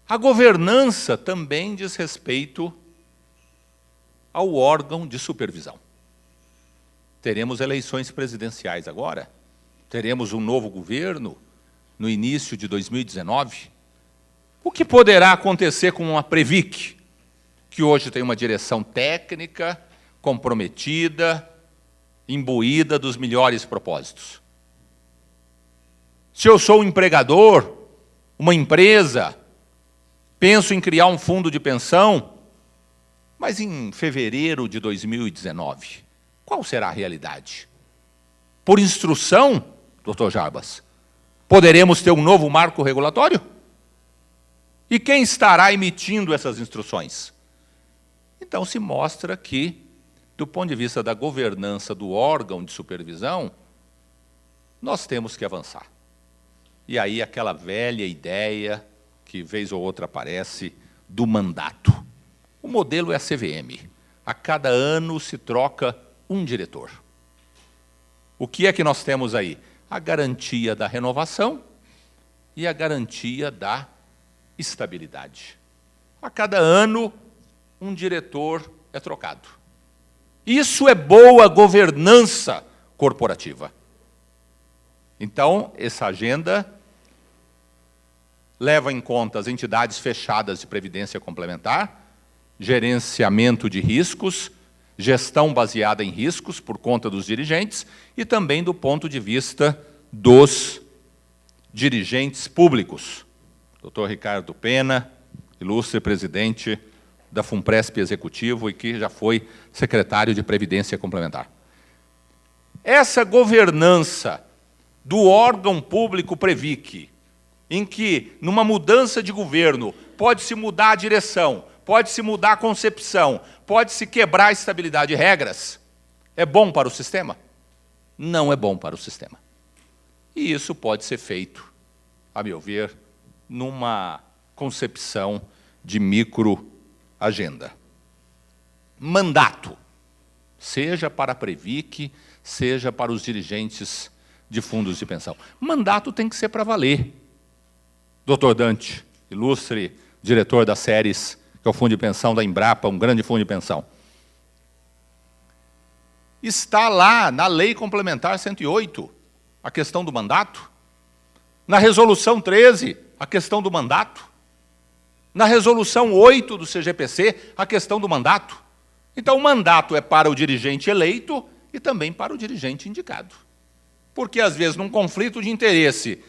A governança também diz respeito ao órgão de supervisão. Teremos eleições presidenciais agora, teremos um novo governo no início de 2019. O que poderá acontecer com uma Previc, que hoje tem uma direção técnica, comprometida, imbuída dos melhores propósitos? Se eu sou um empregador, uma empresa, penso em criar um fundo de pensão, mas em fevereiro de 2019, qual será a realidade? Por instrução, doutor Jarbas, poderemos ter um novo marco regulatório? E quem estará emitindo essas instruções? Então, se mostra que, do ponto de vista da governança do órgão de supervisão, nós temos que avançar. E aí aquela velha ideia, que vez ou outra aparece, do mandato. O modelo é a CVM. A cada ano se troca um diretor. O que é que nós temos aí? A garantia da renovação e a garantia da estabilidade. A cada ano, um diretor é trocado. Isso é boa governança corporativa. Então, essa agenda leva em conta as entidades fechadas de previdência complementar, gerenciamento de riscos, gestão baseada em riscos por conta dos dirigentes e também do ponto de vista dos dirigentes públicos. Dr. Ricardo Pena, ilustre presidente da FUNPRESP Executivo e que já foi secretário de Previdência Complementar. Essa governança do órgão público Previc, em que, numa mudança de governo, pode-se mudar a direção, pode-se mudar a concepção, pode-se quebrar a estabilidade de regras, é bom para o sistema? Não é bom para o sistema. E isso pode ser feito, a meu ver, numa concepção de microagenda. Mandato, seja para a Previc, seja para os dirigentes de fundos de pensão. Mandato tem que ser para valer. Dr. Dante, ilustre diretor da SERES, que é o fundo de pensão da Embrapa, um grande fundo de pensão. Está lá na Lei Complementar 108, a questão do mandato. Na Resolução 13, a questão do mandato. Na Resolução 8 do CGPC, a questão do mandato. Então, o mandato é para o dirigente eleito e também para o dirigente indicado. Porque, às vezes, num conflito de interesse,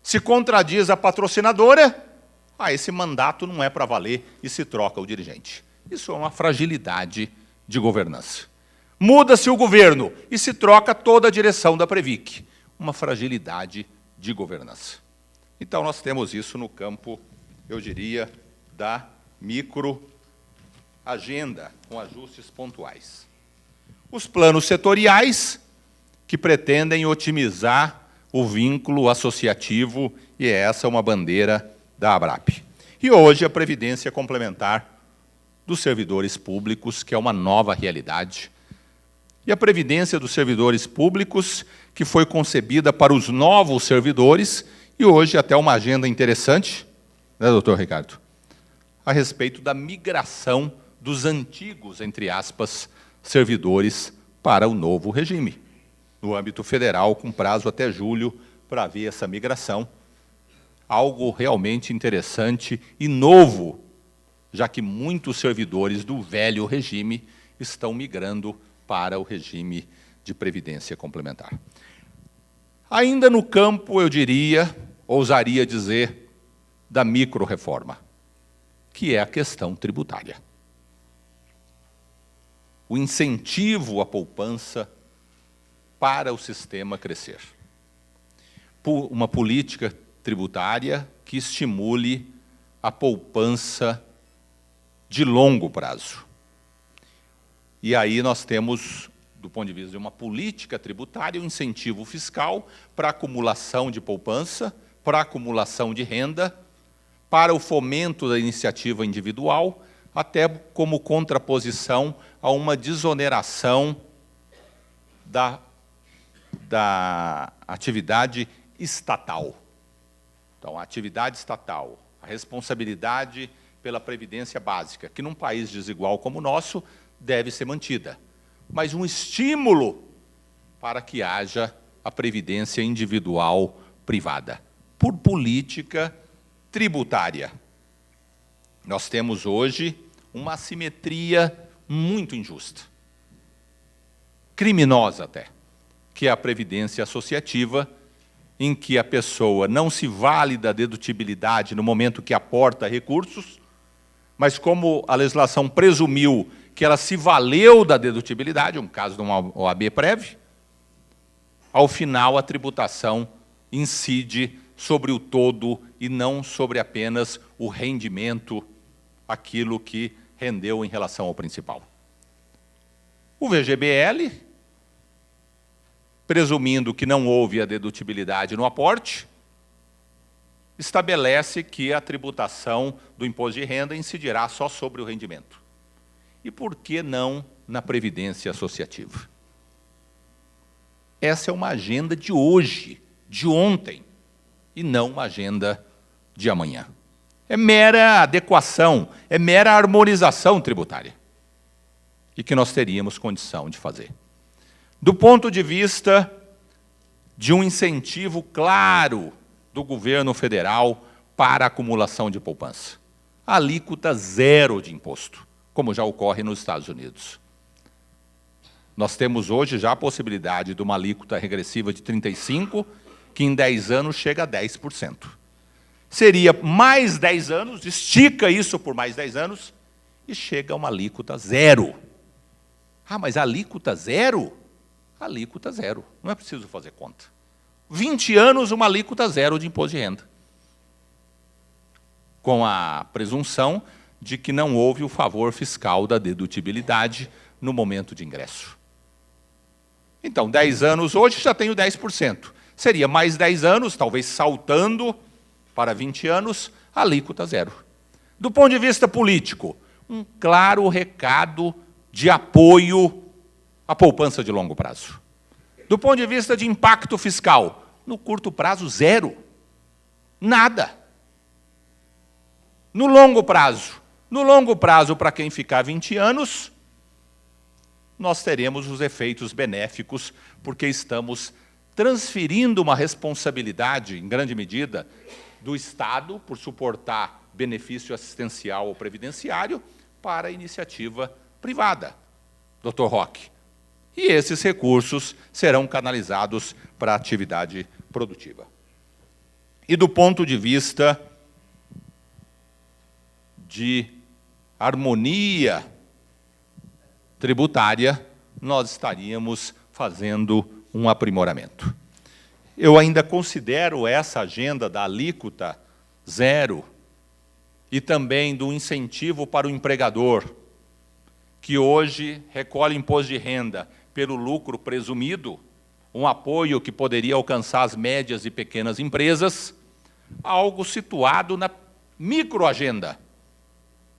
se contradiz a patrocinadora, esse mandato não é para valer e se troca o dirigente. Isso é uma fragilidade de governança. Muda-se o governo e se troca toda a direção da Previc. Uma fragilidade de governança. Então, nós temos isso no campo, eu diria, da microagenda, com ajustes pontuais. Os planos setoriais, que pretendem otimizar o vínculo associativo, e essa é uma bandeira da ABRAP. E hoje a Previdência Complementar dos servidores públicos, que é uma nova realidade. E a Previdência dos servidores públicos, que foi concebida para os novos servidores, e hoje até uma agenda interessante, né, doutor Ricardo? A respeito da migração dos antigos, entre aspas, servidores para o novo regime. No âmbito federal, com prazo até julho, para ver essa migração. Algo realmente interessante e novo, já que muitos servidores do velho regime estão migrando para o regime de previdência complementar. Ainda no campo, eu diria, ousaria dizer, da micro-reforma, que é a questão tributária. O incentivo à poupança para o sistema crescer. Uma política tributária que estimule a poupança de longo prazo. E aí nós temos, do ponto de vista de uma política tributária, um incentivo fiscal para a acumulação de poupança, para a acumulação de renda, para o fomento da iniciativa individual, até como contraposição a uma desoneração da atividade estatal. Então, a atividade estatal, a responsabilidade pela previdência básica, que num país desigual como o nosso deve ser mantida, mas um estímulo para que haja a previdência individual privada, por política tributária. Nós temos hoje uma assimetria muito injusta, criminosa até, que é a previdência associativa, em que a pessoa não se vale da dedutibilidade no momento que aporta recursos, mas como a legislação presumiu que ela se valeu da dedutibilidade, um caso de uma OAB-Prev, ao final a tributação incide sobre o todo e não sobre apenas o rendimento, aquilo que rendeu em relação ao principal. O VGBL, presumindo que não houve a dedutibilidade no aporte, estabelece que a tributação do imposto de renda incidirá só sobre o rendimento. E por que não na previdência associativa? Essa é uma agenda de hoje, de ontem, e não uma agenda de amanhã. É mera adequação, é mera harmonização tributária, e que nós teríamos condição de fazer. Do ponto de vista de um incentivo claro do governo federal para a acumulação de poupança. Alíquota zero de imposto, como já ocorre nos Estados Unidos. Nós temos hoje já a possibilidade de uma alíquota regressiva de 35%, que em 10 anos chega a 10%. Seria mais 10 anos, estica isso por mais 10 anos, e chega a uma alíquota zero. Ah, mas a alíquota zero? Alíquota zero, não é preciso fazer conta. 20 anos, uma alíquota zero de imposto de renda. Com a presunção de que não houve o favor fiscal da dedutibilidade no momento de ingresso. Então, 10 anos hoje já tenho 10%. Seria mais 10 anos, talvez saltando para 20 anos, alíquota zero. Do ponto de vista político, um claro recado de apoio à poupança de longo prazo. Do ponto de vista de impacto fiscal, no curto prazo, zero. Nada. No longo prazo, para quem ficar 20 anos, nós teremos os efeitos benéficos, porque estamos transferindo uma responsabilidade, em grande medida, do Estado, por suportar benefício assistencial ou previdenciário, para a iniciativa privada, Dr. Roque. E esses recursos serão canalizados para a atividade produtiva. E do ponto de vista de harmonia tributária, nós estaríamos fazendo um aprimoramento. Eu ainda considero essa agenda da alíquota zero e também do incentivo para o empregador, que hoje recolhe imposto de renda pelo lucro presumido, um apoio que poderia alcançar as médias e pequenas empresas, algo situado na microagenda,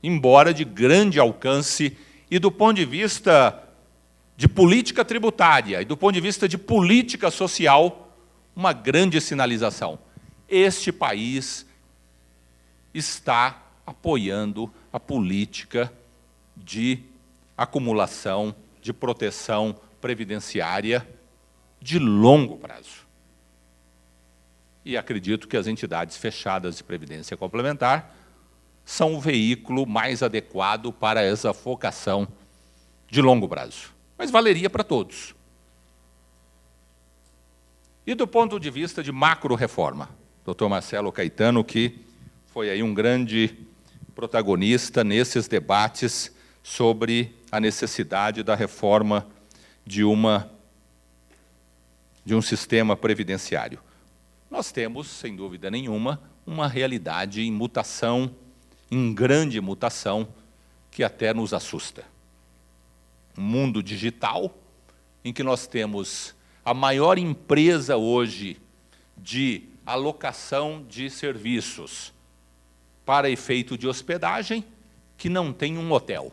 embora de grande alcance, e do ponto de vista de política tributária e do ponto de vista de política social, uma grande sinalização. Este país está apoiando a política de acumulação, de proteção previdenciária de longo prazo. E acredito que as entidades fechadas de previdência complementar são o veículo mais adequado para essa focação de longo prazo. Mas valeria para todos. E do ponto de vista de macro-reforma, Dr. Marcelo Caetano, que foi aí um grande protagonista nesses debates sobre a necessidade da reforma de um sistema previdenciário. Nós temos, sem dúvida nenhuma, uma realidade em mutação, em grande mutação, que até nos assusta. Um mundo digital, em que nós temos a maior empresa hoje de alocação de serviços para efeito de hospedagem, que não tem um hotel,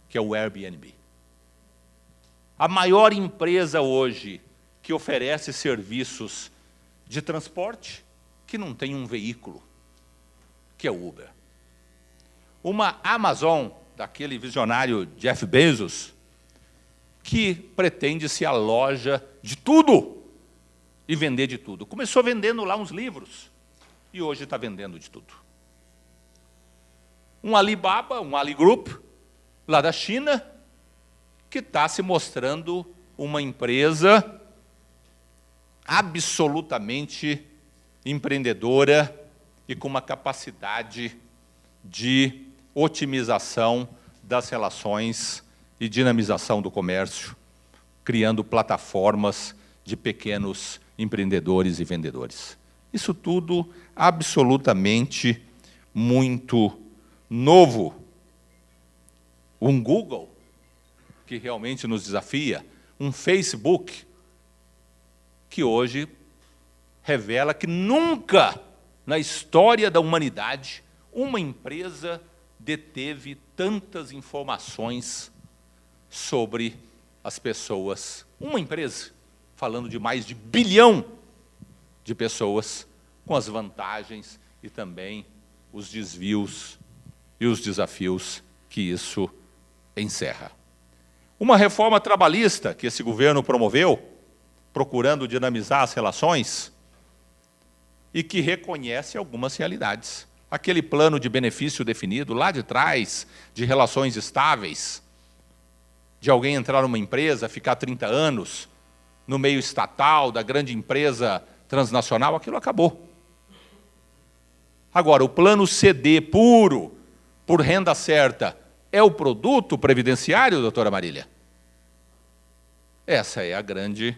que é o Airbnb. A maior empresa hoje que oferece serviços de transporte, que não tem um veículo, que é o Uber. Uma Amazon, daquele visionário Jeff Bezos, que pretende ser a loja de tudo e vender de tudo. Começou vendendo lá uns livros e hoje está vendendo de tudo. Um Alibaba, um Aligroup, lá da China, que está se mostrando uma empresa absolutamente empreendedora e com uma capacidade de otimização das relações e dinamização do comércio, criando plataformas de pequenos empreendedores e vendedores. Isso tudo absolutamente muito novo. Um Google, que realmente nos desafia, um Facebook, que hoje revela que nunca na história da humanidade uma empresa deteve tantas informações sobre as pessoas. Uma empresa, falando de mais de 1 bilhão de pessoas, com as vantagens e também os desvios e os desafios que isso encerra. Uma reforma trabalhista que esse governo promoveu, procurando dinamizar as relações, e que reconhece algumas realidades. Aquele plano de benefício definido lá de trás, de relações estáveis, de alguém entrar numa empresa, ficar 30 anos, no meio estatal, da grande empresa transnacional, aquilo acabou. Agora, o plano CD puro, por renda certa, é o produto previdenciário, doutora Marília? Essa é a grande